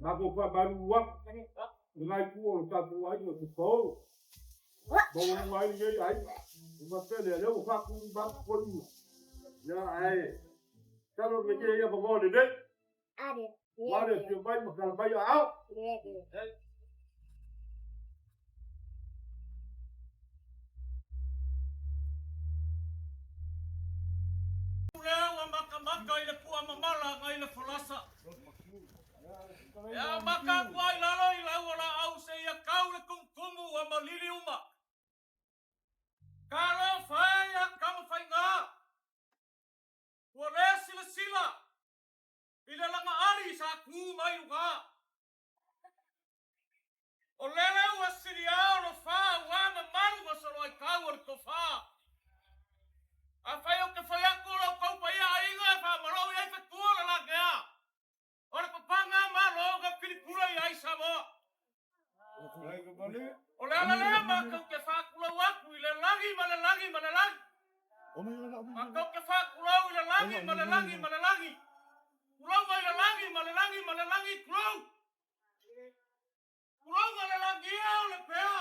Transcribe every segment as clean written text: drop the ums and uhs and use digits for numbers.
Mago pa baru wak ngai ku ta ku ai no ko bo ngai ngai ai ma tele le o fa ku ba ko ni ya ai kalau me ke ya bo de de wale ke bai ma kan bai au Maka ile kuwa mamala ngai le folasa. Ya maka kuai lalo i laua au se ia kau le kumkumu wa malili uma. Kalo fai ya kamu fai ngā. Ua le sila sila. Ila langa ari sa ku mai uka. O lele ua siri au no wha ua mamaru masaro ai kau ar ko wha. A whai o ke whai aku lau kau pa ia inga e wha marau i ai whatua la ngea. Ora papanga malo ga pilipura i ai Samoa. O le ala lea ma kau ke whakulau aku i le langi ma le langi ma le langi. Ma kau ke whakulau i le langi ma le langi ma le langi. Kulau ma i le langi ma le langi ma le langi kulau. Kulau ma le langi o le pea.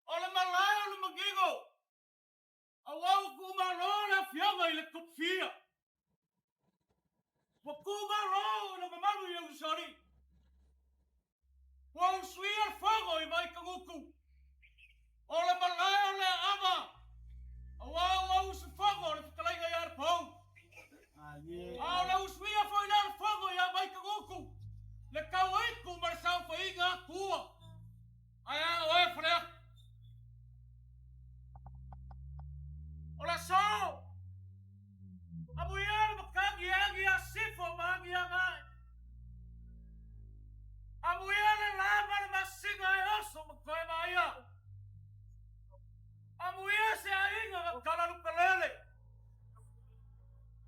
O le malai o le magigo. Awau kumaro le fionga i le kupfia. Wa kumaro le mamaru i le usari. Wa usui al fogo i mai kanguku. O le malai o le ama. Awau usu fogo le fikalaiga i ar pau. Au le usui a foi le fogo i a mai kanguku. Le kauaiku ma le saufa inga kua. Ai a oe frea. O la so. Amu ia makagi agi a sifo magi a ngai. Amu ia le lama le masinga e oso makoe maia. Amu ia se a inga ma kalaru pelele.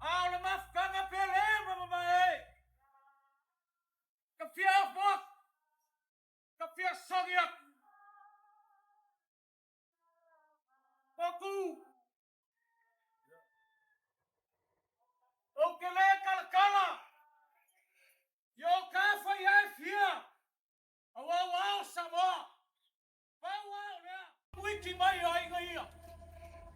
Au le mafkanga pele mama e. Ka fia fok. Ka fia sogiak. Poku. O ke le kalakala. Yo kafa ia e fia. Awau Samoa. Awau lea. Wiki mai ai nga ia.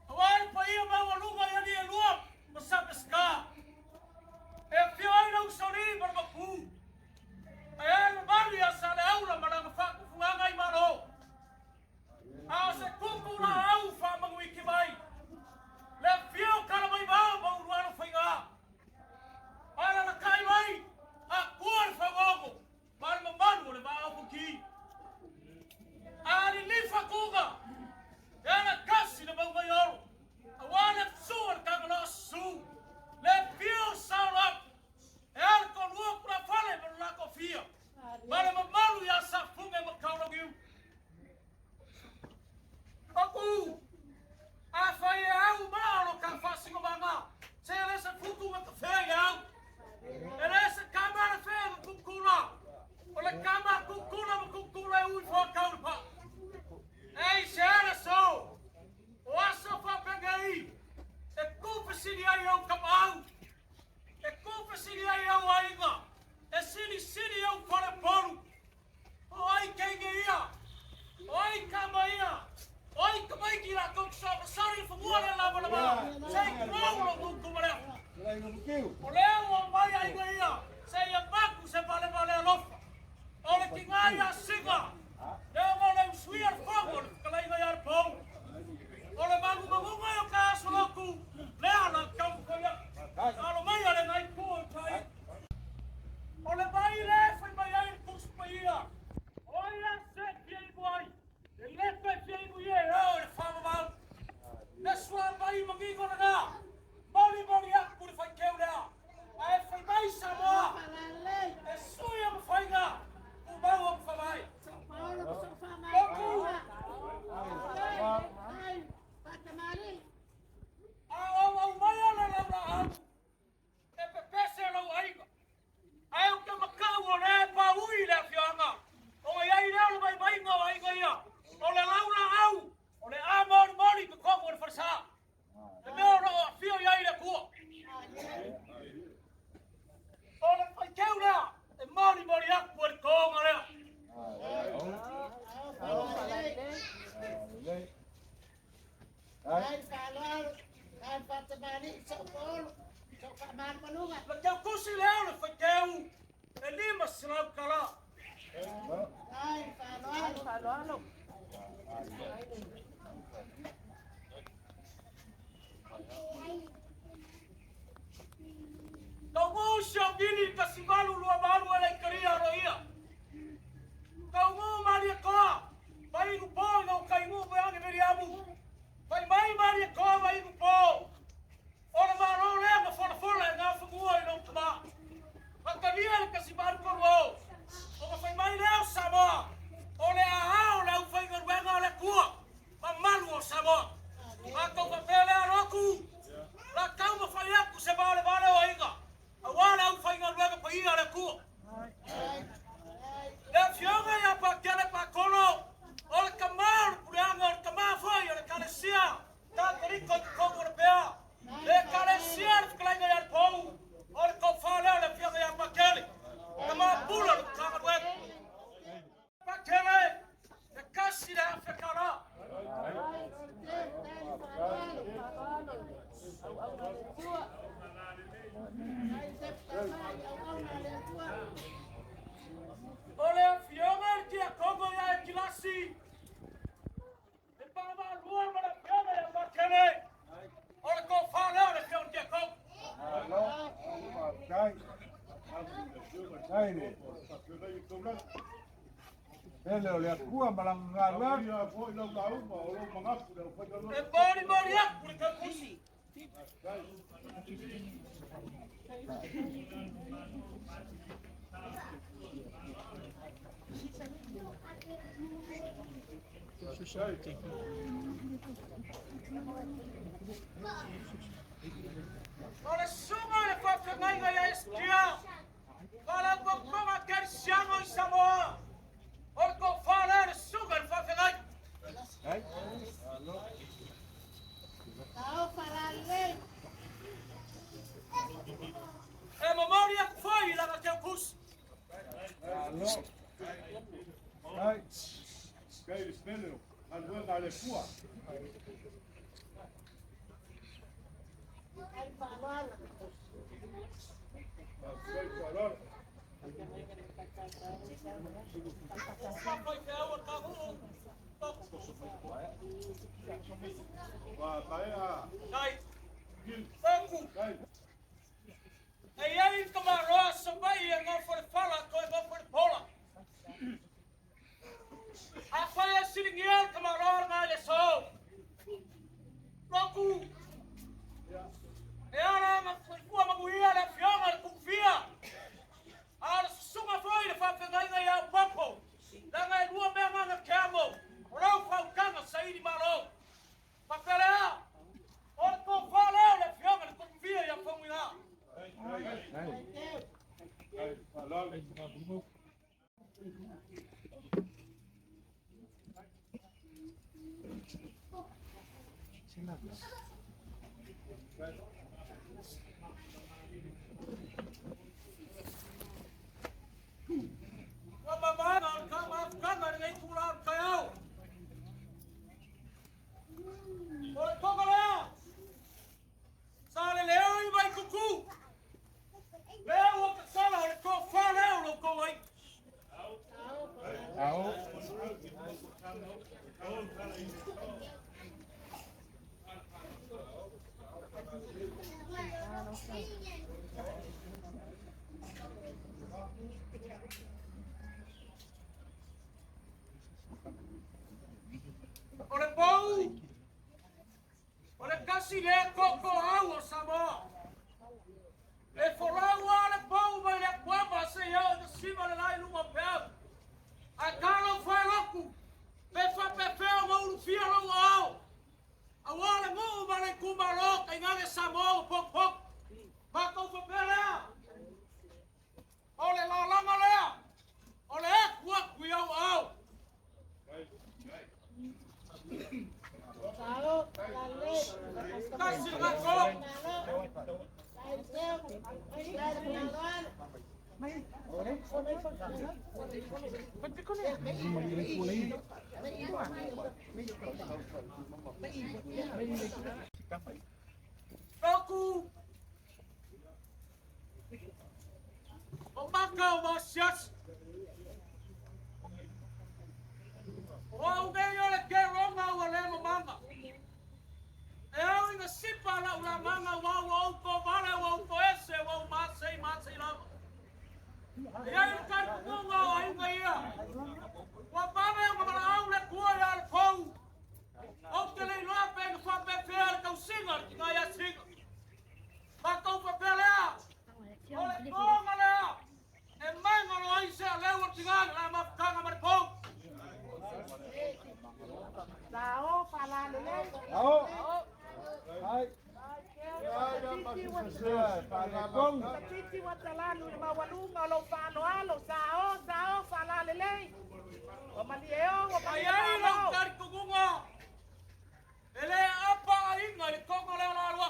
Awau pa ia maua lunga ia ni e lua. Masaka ska. E fia ai na usori para maku. E le mari a sa le aula maranga whaku fuanga i maro. A se kuku na au wha mangu iki mai. Le fia o kala mai mau mau ruano whainga. Ala na kai mai. A kuar whagogo. Mara mamanu le maa puki. Ari lifa kuga. Ela kasi na mau mai oro. Awana suar kagala su. Le fio sound up. Ela kon lua kura fale ma la kofia. Mara mamanu ya sa funga ma kauna giu. Aku. A fai au maaro ka fasingo manga. Se ele se fuku ma kafea au. Ele se kamera fea ma kukuna. Ole kama kukuna ma kukuna e ui fua kaunapa. Ei, se era so. O aso fa pengai. E kupa sini ai au kapau. E kupa sini ai au ainga. E sini au para poru. O ai kenge ia. O ai kama ia. O ai kamai kira kong sopa sari fumuare lama lama. Sei kraulo kukumarea. O leo o mai ainga ia. Sei a baku se vale vale alofa. O le kingai a singa. Leo mo le usui ar fogo le kalaiga i ar pau. O le magu magunga i o ka aso loku. Lea na kampu koia. Alo mai ale ngai kua kai. O le mai le fai mai ai kuspa ia. O ia se pia i buai. Le lepe pia i buie o le whama mau. Le sua mai mangingo na ngā. Mori mori aku le fai keu lea. Lakau kusi leo le whakeu. E lima silau kala. Kau ngu siap gini kasih malu lua malu alai karia roia. Kau ngu maria koa. Pai ngu po ngau kai ngu beangi meri amu. Pai mai maria koa pai ngu po. Ora maro lea ma fora fora e ngā whangua i nau kama. Whakaria le kasih malu koruo. Oka pai mai leo Samoa. O le ahao le au whainga ruenga o le kua. Ma malu o Samoa. Ma kau whapele a roku. La kau ma whai aku se vale vale o inga. A wala au whainga ruenga pa ia le kua. Le fionga ia pa kele pa kono. O le kamau le pureanga o le kamau whai o le kalesia. Tā tariko te kongo le pea. Le kalesia le whakalenga ia le pou. O le kau whaleo le fionga ia pa kele. Kamau pula le kama ruenga. Pa kele. Le kasi le awhekara. Ole fionga ki a kongo ia e kilasi. E pama lua ma la fionga ia makene. Ole ko whaleo le fionga ki a kongo. Ele ole akua malanga E mori mori aku le kakusi. Ole suma le whawhenga ia estia. Ole wakonga kersiango i Samoa. Ole ko whaleo le sunga le whawhenga. E mamori aku whai langa teo kusi. Kei le speleo. Al ruenga le kua. Whakai te aua kahu. Wa taea. Kai. Oku. Kai. E ai ka maroa sa mai e ngā whare whala koe ngā whare pola. A whai e siringia ka maroa ngā le so. Roku. E ara ma whakua maguia le fionga le kukfia. Ara sunga whai le whawhenga i au papo. Langa e lua mea nganga keamo. Rau whaukanga sa iri maro. Papelea. Ora ko whaleo le fionga le kukfia i a whanguina. Wa mamana kama ngai kula kayao. Ora kogalea. Sale leo i vai kuku. Leo o ka sala o le ko whaleo lo ko ai. O le pou. O le kasi le koko au o Samoa. E forau ale pou mai le kuama se iau e sima le lai lunga pēu. A kalo whai roku. Pe whapewheo mauru fia longa au. A wale nguu mare kumaro kai ngange Samoa pok pok. Pakau whapelea. O le lalanga lea. O le e kuaku iau au. Kasi ngako. Aku Omakau Masias Waugeyo le keronga wale manga Eu inga sipa la ulamanga wau ko vale wau ko ese wau masei lama Ia kai kunga wa inga ia Wa bame ngala au le kua ya le kou O te le loa pe nga wha pe whea le kau singa ki ngai a singa Ma kau wha pe lea O le konga lea E mai ngalo ai se a lewa tinganga la mafukanga ma le kou Sao fala lele. Ao. Hai. Titi watalanu le mawalunga lo fano alo sao fala lele. O malieo o Ai ai lo kari kugunga Ele apa inga le konga lea la alwa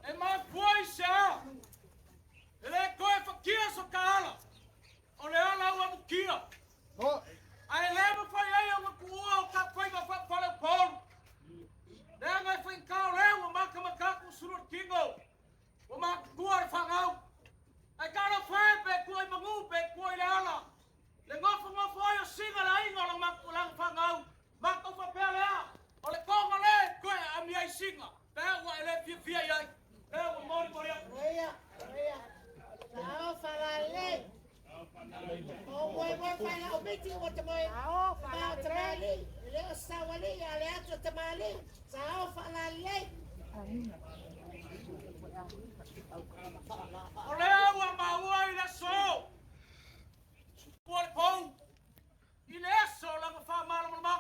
E mai puai sea Ele koe whakia so ka ala O le ala ua mukia Ho. Ai leva fai ai o kua o ka fai ma fa pale pon. Lea ngai fai kau leo o maka makaku surut kingo. O maka kua le whangau. Ai kala fai pe kua i mangu pe kua i le ala. Le ngofo ai o singa la inga o maka lang whangau. Maka ufa pea lea. O le konga le koe a mi ai singa. Pea ua ele fia iai. Lea ua mori a. Oia. Sao fala lele. O moi fai o beti o te moi. Sao fala lele. Leo sawali ale ato tamali. Sao fala lele. O lea ua maua i le so. Ua le pou. I le eso langa wha mara mara.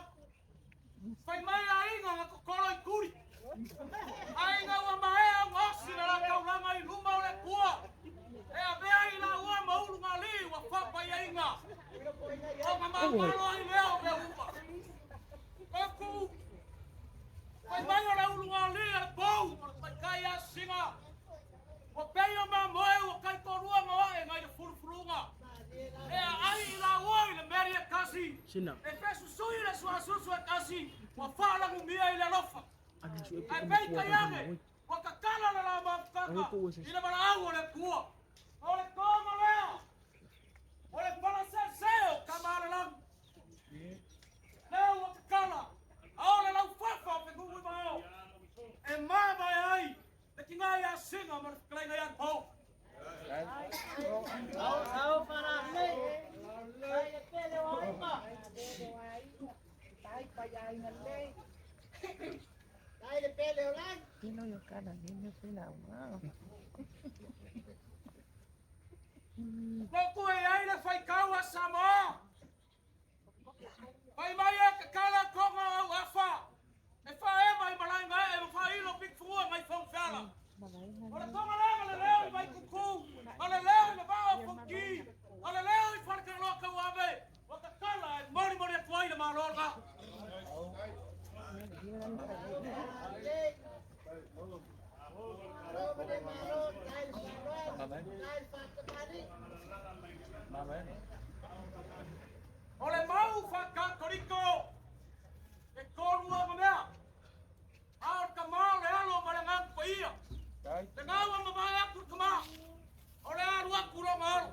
Fai mai a inga nga kokoro i kuri. A inga ua mahe a ngosi na la kaulanga i luma o le kua. E a bea i la ua maulu ngā li ua whapa i a inga. O ka mamalo i leo me uma. Oku. Fai mai o le ulu ngā li a le pou. Fai kai a singa. O pei o mā moe o kai korua ngā e ngai le furufurunga. E a ai i la ua i le meri e kasi. E fesu sui le sua susu e kasi. Wa whalangu mia i le lofa. Ai pei kai ane. Wa ka kala na la mafukanga. I le mana au o le kua. O le konga lea. O le pala seo ka maale langu. Leo wa ka kala. Ao le lau whafa o pe kuhui mai E maa mai ai. Le ki ngai a singa ma le whakalai ngai an pou. Sao fala lele. Ai le pele o ima. Tai pa ya ina le. Ai le pele o lan. Tino yo kana nini sila wow. Moku e ai le whai kaua Samoa. Whai mai e ka kala konga au afa. E wha e mai malai ngai e wha ilo pik fua mai whong whala. O le konga le leo i mai kuku. O le leo i le bao whongi. O le leo i whanaka loka uawe. O ka kala e mori a tuai le marolga. O le mau whakakoriko. E korua ma mea. Ao ka mao le alo ma le ngang pa ia. Le ngawa ma mai aku ka maa. O le alu aku ro ma alo.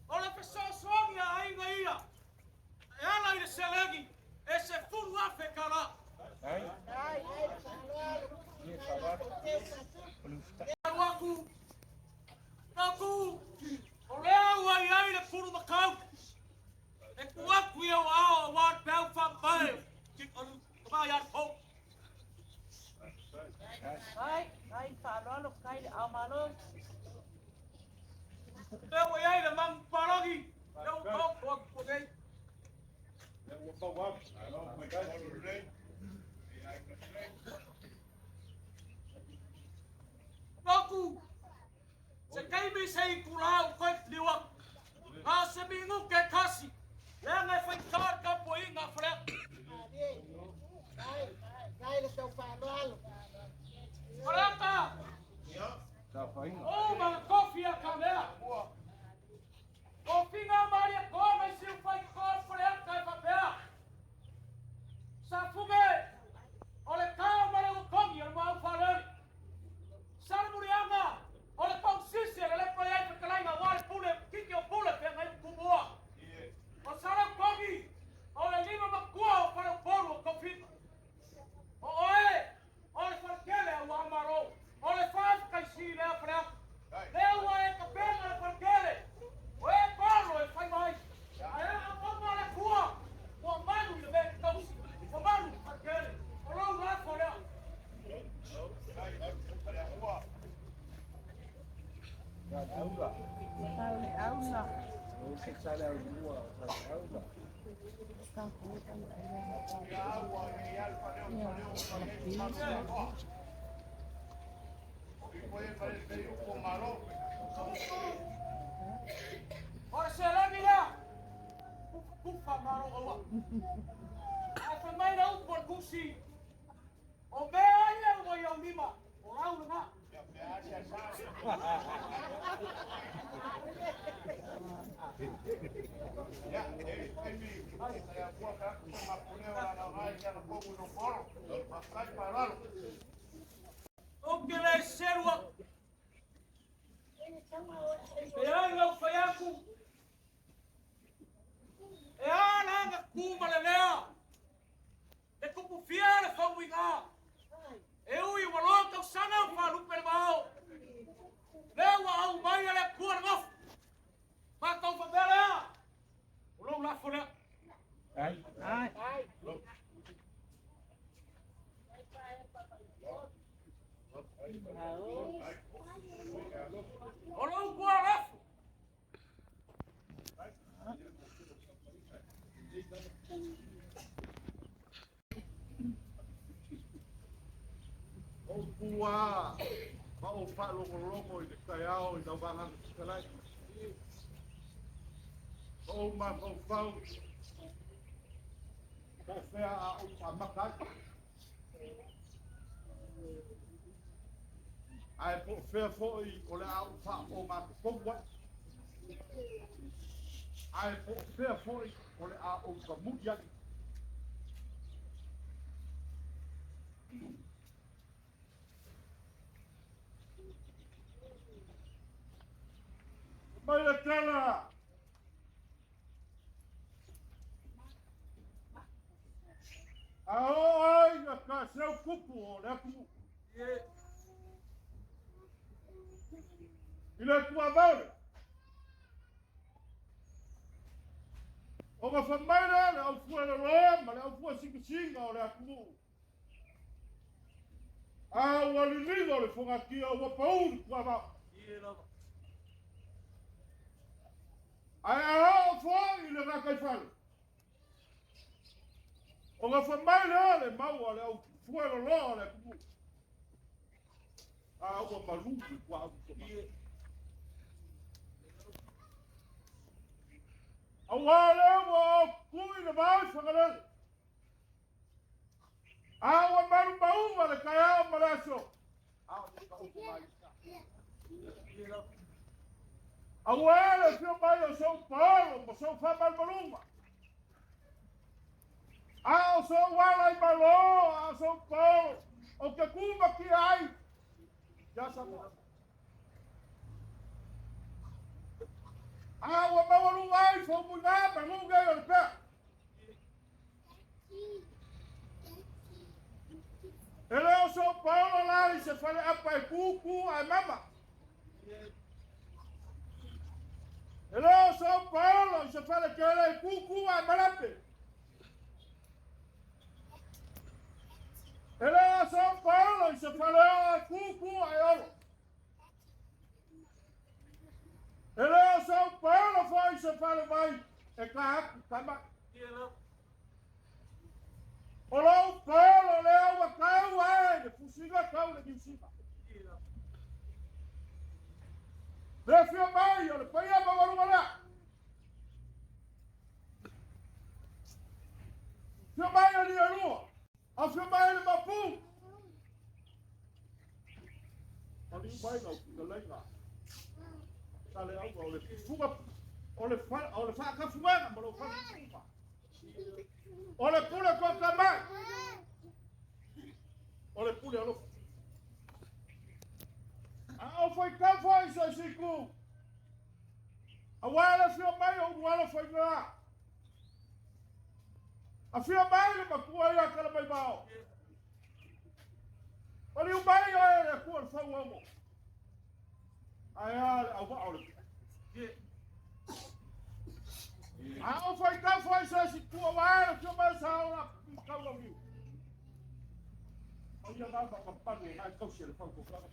O le pesosongi a ainga ia. E ala i le selegi. E se furu afe kara. Hai. Alu aku. O lea ua i ai le furu makau. E kuaku i au ao a wad pēu whambae. Ki alu kamai at pou. Ai falo kai le amalo. E ua i ai le mang parangi. E u kau kua kukei. Aku. Se kaimi sei kulau koe liwa. A se mingu ke kasi. Lea ngai whai kār ka pui ngā whare. Ai le tau falo. Wharata. Ta fai. O mga kofi a ka mea. O whingā mari a kōna i siu whai kōr whare kai whapea. Sa fume. O le kāo mare o kongi ar mau whareri. Aula. Taule aula. O que sai da rua, aula. Kaputa na Ora se lá mira. Kufa maro owa. Ata mai rau por kusi. O me ai o mai o mima. O rau na. O que le serwa. E ai lau faiaku. E ana nga kuma le lea. E kupu fia le whauinga. E ui waloka usanga o whalupe le mao. Lewa au mai ale kua le ngofu. Matau whabelea. Ulau lafo lea. Ai. Ai. Ulau kua lafo. O pua, ma o fa longo i te kaiao i tau wanga ki kalai. O ma o fau, ka whea a o ta makai. Ai po whea foi o le au fa o ma te pongwa. Ai po whea foi o le a o ka mudiaki. Mai le tela! Ao ai na ka seu kupu o le kupu. Ile tua vale. O ma famaina le au fua le loa, ma le au fua singa o le kupu. A wali lido le fonga ki o wa pauri tua va. Ai a foi le rakai fale. O nga whamaina le maua le au fua le loa le kupu. A ua maluki kua au kupu. Awale wa kui le vai whakarele. Awa maru mauma le kaya maraso. Awa ka upo mai. Awale fio mai o São Paulo, mo São Famal Maluma. Ao São Wala i Malo, ao São Paulo. O que kuma ki ai. Já sabe. Awa mawalu ai fo muna malunga yo pe. Ele o São Paulo lá e se fala apa cucu a mama. Ele o São Paulo e se fala que ele é cucu a marape. Ele o São Paulo e se fala cucu a olo. Ele o São Paulo foi e se fala vai é claro, tá. Olá, Paulo, Léo, a caiu, ele funciona a cauda de cima. Prefiro mais, olha, põe a mão lá. Filmar ele a lua, a filmar ele mapu. Ali vai não, fica legal. Tá legal, olha, fuga, olha, faca fumando, mas não faz fuga. Olha, pula com a cama. Olha, pula, olha. Ah, foi cá, foi, seu Chico. A wala fio mai, o wala foi lá. A fio mai, mas com aí aquela mai mal. Olha, o mai, olha, com o fogo, amor. Aí, olha. Ah, foi cá, foi, seu Chico. A wala fio mai, saula, calma, viu. Olha lá, papai, aí, calma, ele fala com o cara.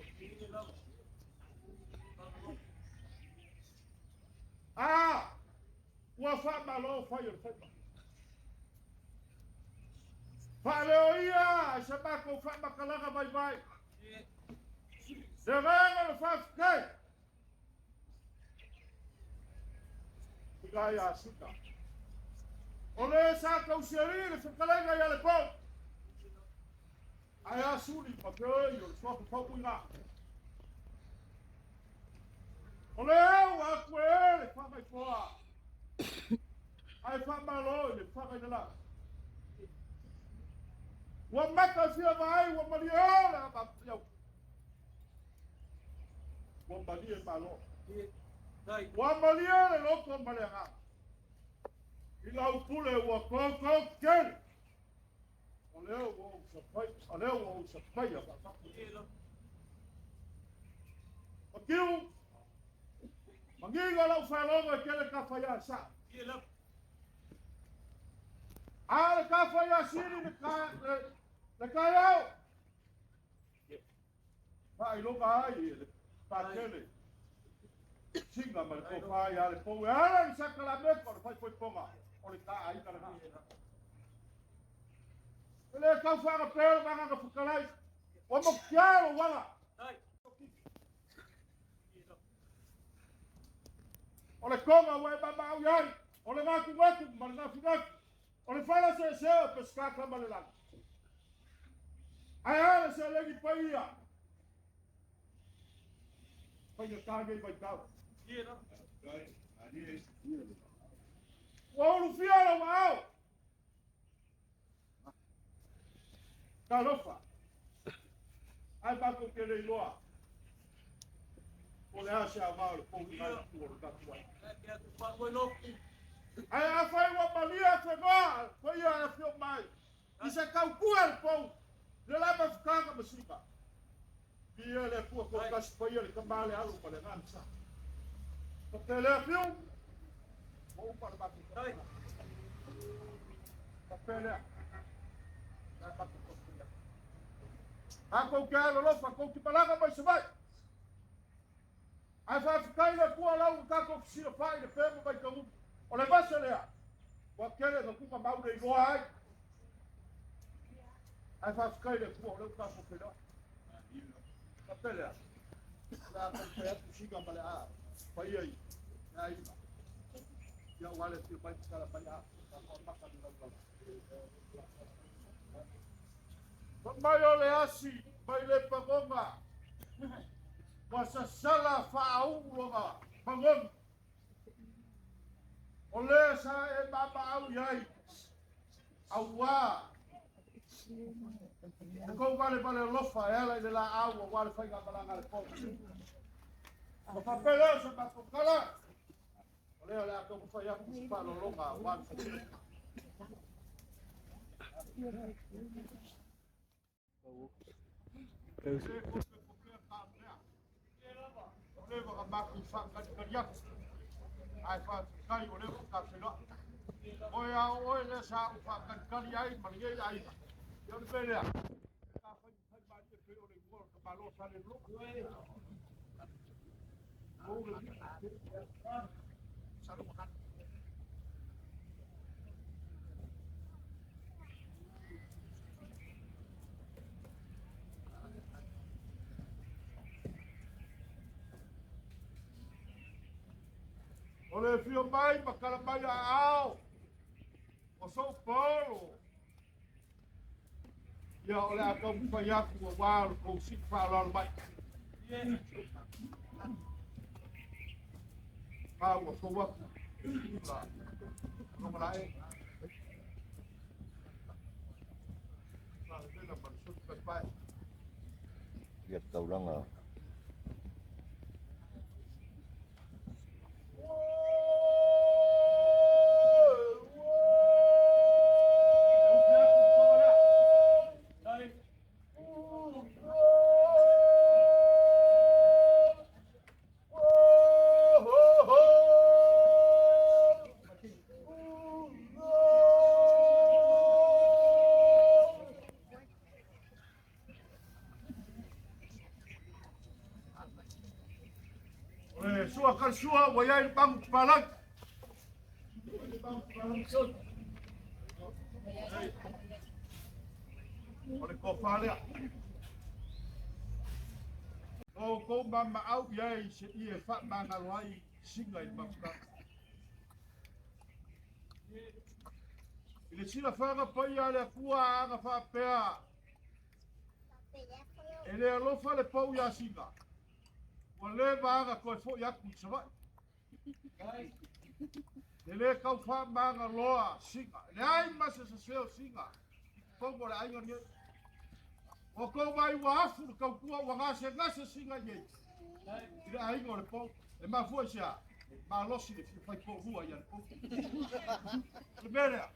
fa malo fa yo fa. Fa leo ia sa ba ko fa makalaga vai vai. Se venga fa kai. Gaya sita. Ole sa ka usiri le fakalenga ya le po. Ai asuli pa ke yo so fa puina. Ole wa kwele fa mai poa. Ai fa malo le fa kai la. Wa maka sia vai wa maliola ba yo. Wa balie malo. Wa maliola lo ko malenga. Ila upule wa koko ken. Oleo wo sa pai ya. Akiu. Mangiga la ufalonga kele kafaya sa. Ala kafaya sini le kayo. Pai lo kai pa kele. Singa mal ko fa ya le po ala ni sakala me ko fa foi ponga. Ole ka ai ka na. Ele ka fa ka pe ma ka fukalai. O mo kialo wala. Ole konga we ba ba yai. Ole ma ku ma na funak. Ole fala se pesca ka malala. Ai ala se legi paia. Paia ka ge vai ka. Wa lu fiala mau. Kalofa. Ai ba ko kele loa. Ole acha mau ko ka ku ka ku. Ai a fai wa malia se va. Foi a fio mai. Isa ka ku al po. Le la ba ka ka masiba. Dia le ku ko ka foi le kambale alu pa le ngansa. Telefon. Vou para bater. Papel. Ako quero lo fa com que palaga mais vai. Ai vai ficar na rua lá o carro oficina faz, ele pega vai com. Olha vai se lá. O aquele não cuba mal de igual. Ai vai ficar na rua lá o carro oficina. Papel. Lá com perto chega para vai aí. Aí. Ya wale sio pai kala paya. Mayo le asi, mai le pagonga. Wasa sala faulonga. Pagon. Ole sa e baba au yai. Aua. Ko vale lofa ela de la agua, wale fai ga balanga le po. O papel se pa kokala. Olha lá, como foi a para o longa, o ano. Olha, a máquina faz carinha. Aí faz cai, olha o café. Olha essa o faz carinha aí, mas ele aí. Eu não vejo. Tá faz mais de pelo de gol, que balou sai no louco. Olha, filho, pai, bacana, pai, o São Paulo. E olha, como foi a tua, consigo falar mais. O São Paulo. Vamos lá, hein? Việc cầu đang ở. Sua, wayai bang palag. Ole ko whalea. O ko mama au iai se i e wha manga loai singa i mapura. I le sila whanga pai a le kua anga wha pea. E le alofa le pau ia singa. O le vanga koe fo iaku i savai. E le kau wha manga loa singa. Le ai masa sa seo singa. Kongo le ainga ni. O kou mai wa afu kau kua wa ngase singa ye. Le ainga le pau. E ma fua sia. Ma losi le fai po hua ia le pau. Le mea.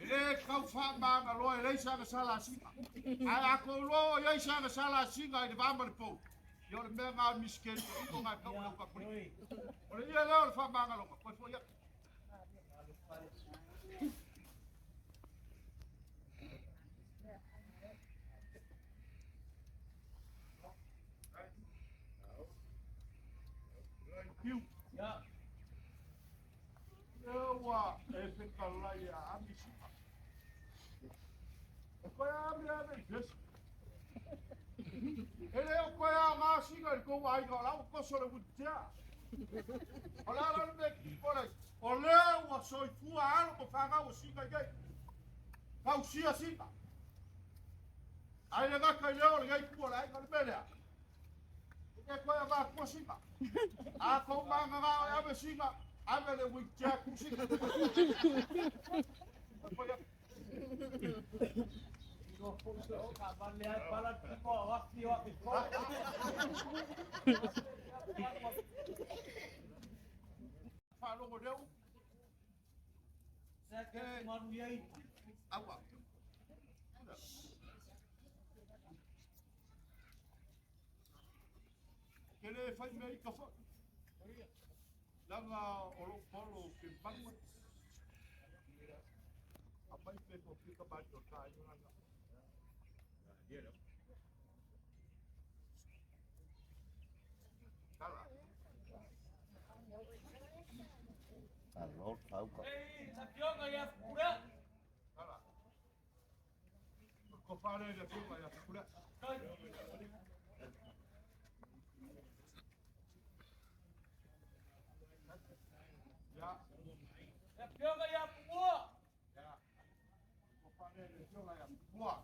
E kau wha manga loa e lei sanga sala singa. Ai ako loa e lei sanga sala singa i le vama le pau. Yo le mea ngā miskeri. Iko ngā kau lau ka kuri. O le ia leo le wha manga loa. Koe fo ia. Ja. Ewa e whekalai a amisima. E koe a mea me fesi. E leo koe a ngā singa i kou aiga lau koso le wutea. O le ala me ki kore. O leo wa soifua alo ko whangau singa i gai. Kau sia singa. Ai le ngaka i leo le gai kua le aiga le melea. E koe a ngā kua singa. A kou manga ngā e ame singa. Ame le wutea ku singa. Whanongo reu. Awa. Kele fai mei ka wha. Langa olo polo ke pangwa. Apai pe ko pika mai o tai ngana. Kala. Alô, Paulo. Ei, tapioca ia pura. Kala. Ko pare le fuga ya pura. Ya. Tapioca ia pura. Ya. Ko pare le fuga ya pura.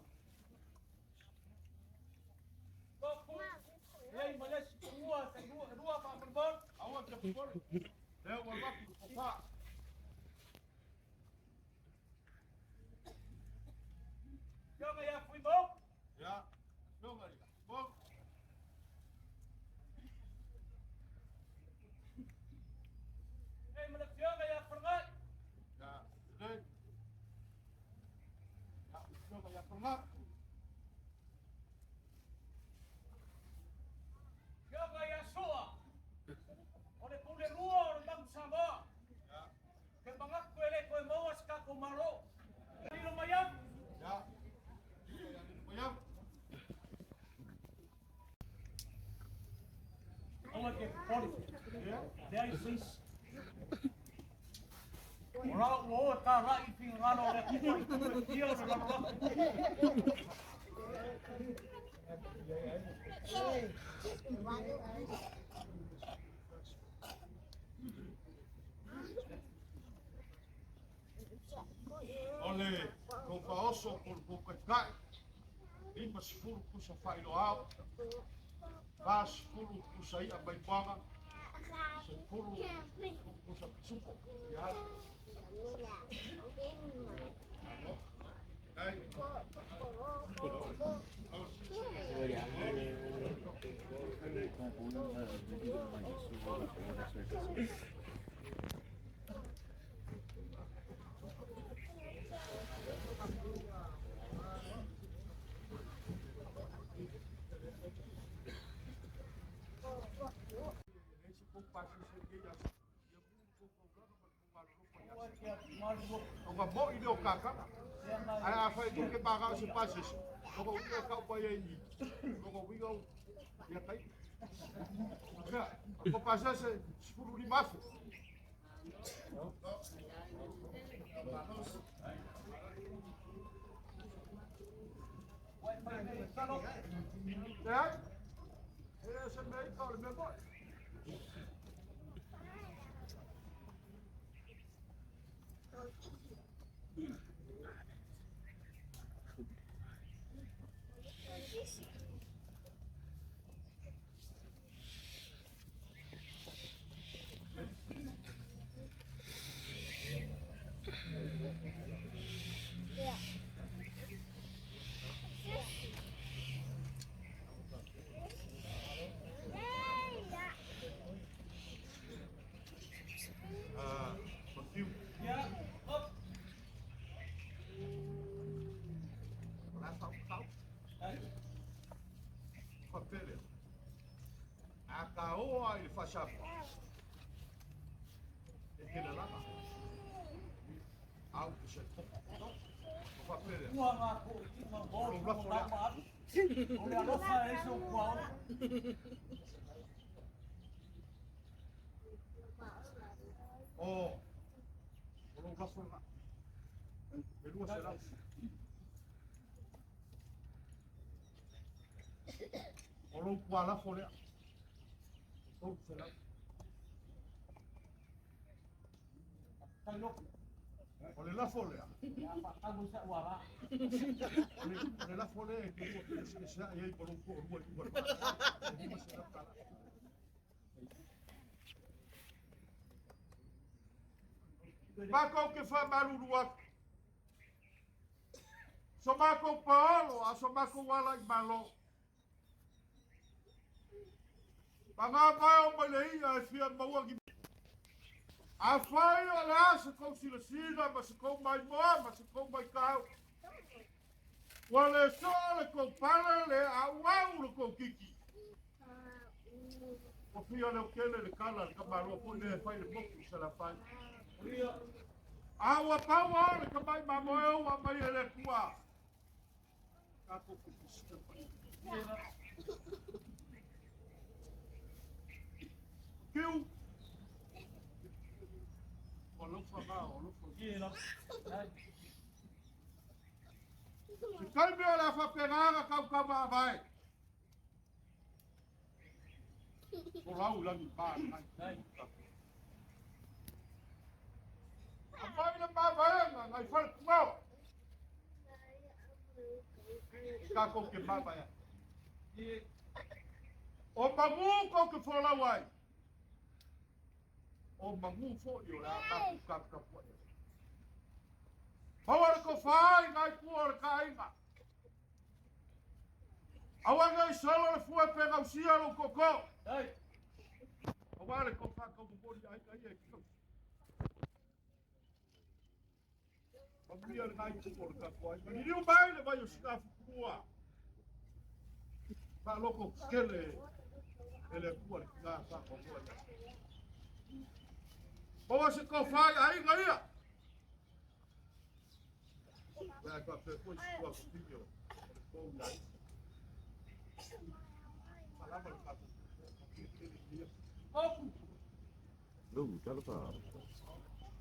Ei, mas rua, rua para berbon. Awan te pura. Leo wa maku ko pa. Tapioca ia fui bom. Ya. Fuga ya. Bom. Ei, mas tapioca ia pergai. Ya. Dei. Ya. Fuga ya pura. Tapioca ia soa. Ole pule rua, ole bang sama. Ya. Ke bangak ko ele ko mo ska ko maro. Dilo mayam. Ya. Bayam. Olha que pode. Ya. Dai sis. Ora o ta ra I fin ngano le ko tio le ngano. Ole, ko pa oso ko kai. Lima sifuru kusa whaino au. Vā sifuru kusa ia mai wanga. Sifuru kusa pisuko. Ia. Ai. O ka mo I leo kakana. Ai a whai tuke bāgao se pases. O ka uia kau pai e ni. O ka uia ia kai. Ko pasese sifuru ni mafu. Đấy. Thế là sân đấy còn mấy bọn. Akaoa ili fashapa. Ekele lama. Au kisha. Papele. Oh. Não passou lá. Ele não será. Olha o qual a folha. Oh, será? Olha lá folha. Olha lá folha que se aí por pouco. Marco que foi barulho. Só Marco Paulo, a só Marco wala malo. Panga vai o malei a fia maua que a foi lá se com silacina, mas se com mais boa, mas se com mais caro. Wala só com para le a uau com kiki. O fio le que le cala que malo foi le faz pouco se la faz. Awa pawa le que mai mamoe o mai ele tua. Capo que Kiu. Olha se cai me olha fa pegar a vai. Olá o lado bar. A vai na vai, vai faz mal. Caco que vai. O mamuco que for lá vai. O mamu fo yo la ba ka po. Power ko fai ngai por kainga. Awanga solo fu pe ga usia lo koko. Ai. Awale ko fa ko bodi ai ai. Paglia ngai por ka po. Ni un baile vai o staff tua. Ba loco skele ele por ka ko po. Boa se confai aí, Maria. Vai com a depois sua filho. Bom aí. Falava para Não, cara tá.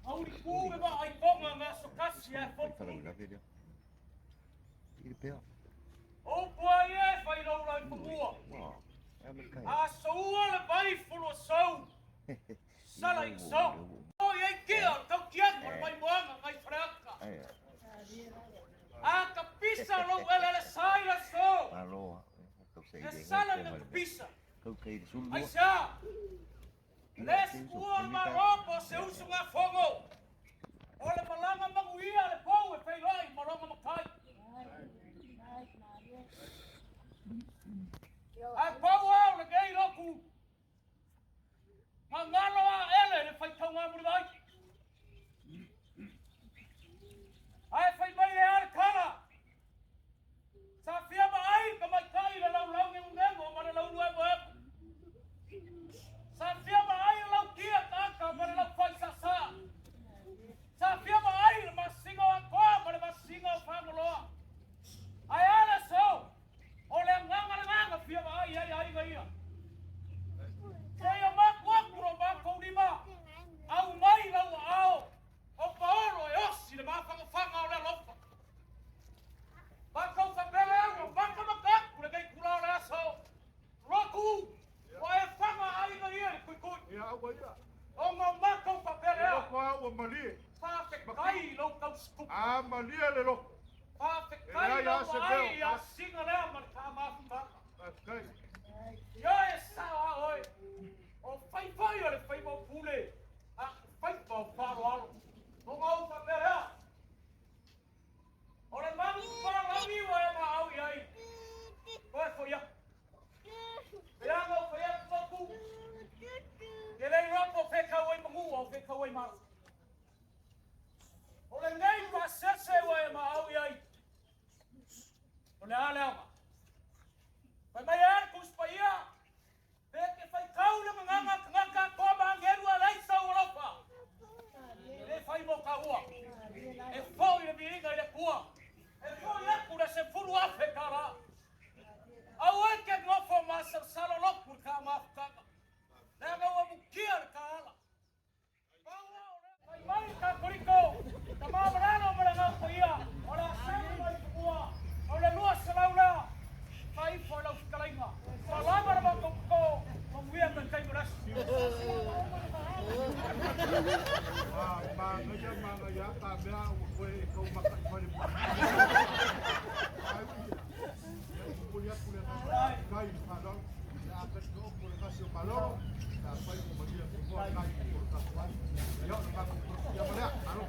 Auri ku ba ai konga nga sukasi ya fo. Cara, já veio. Ele pega. O poie vai lo lai pua. Uau. É americano. A sua le vai fulo sau. Sala iso. O ye kia tau kia por mai moanga ngai fraca. A capisa lo ele sai la so. Alô. E sala na capisa. Ok, sul. Ai sa. Les kuo maropo se usa nga fogo. Ole malanga manguia le pou e fei lai malanga makai. A pou le gei loku. Mangalo a ele le fai tau ngamuri vai. Ai fai mai e ar kala. Sa fia ma ai ka mai kai le lau ngengo ma le lau nuevo e. Sa fia ma ai lau kia taka ma le lau fai sasa. Sa fia ma ai ma singo a koa ma le ma singo a whangoloa. Ai ala so. O le nganga fia ma ai ai ngai ia. skupu. Ah, malia le lo. Whawhekai no mai a singa lea ma ka mawhutanga. Okay. Ia e sawa oi. O whaiwhai o le whaimau pule. A whaipau wharo alo. No ngau ka perea. O le mamu wharawi wa e ma au iai. Koe ko ia. Pea ngau whaia kumaku. Ke lei rapo whekau oi mangu o whekau oi maru. O le nei wa sese wa e ma au iai. O le ale ama. Pai mai e kus pa ia. Peke whai kau le manganga ngaka kua mangeru a leisa o ropa. Le whai mo ka ua. E whau i le miringa i le kua. E whau i aku le se furu afe kara. Au e ke ngofo ma salo loku ka mafukanga. Le anga ua mukia le ka ala. Pai mai ka koriko. Ka mamarano mara ngau pa ia. O le asana mai kua. O le lua salaula. Pai fo lau fikalainga. Salama na makoko. Mawia ka kai murasi. Mga ya, tabi na, koe ikaw makakali mo. Kulihat kain kalau akan ko kasi kalau dapat mo magiging ko ay ko tapos yo nakakapos ya mana ano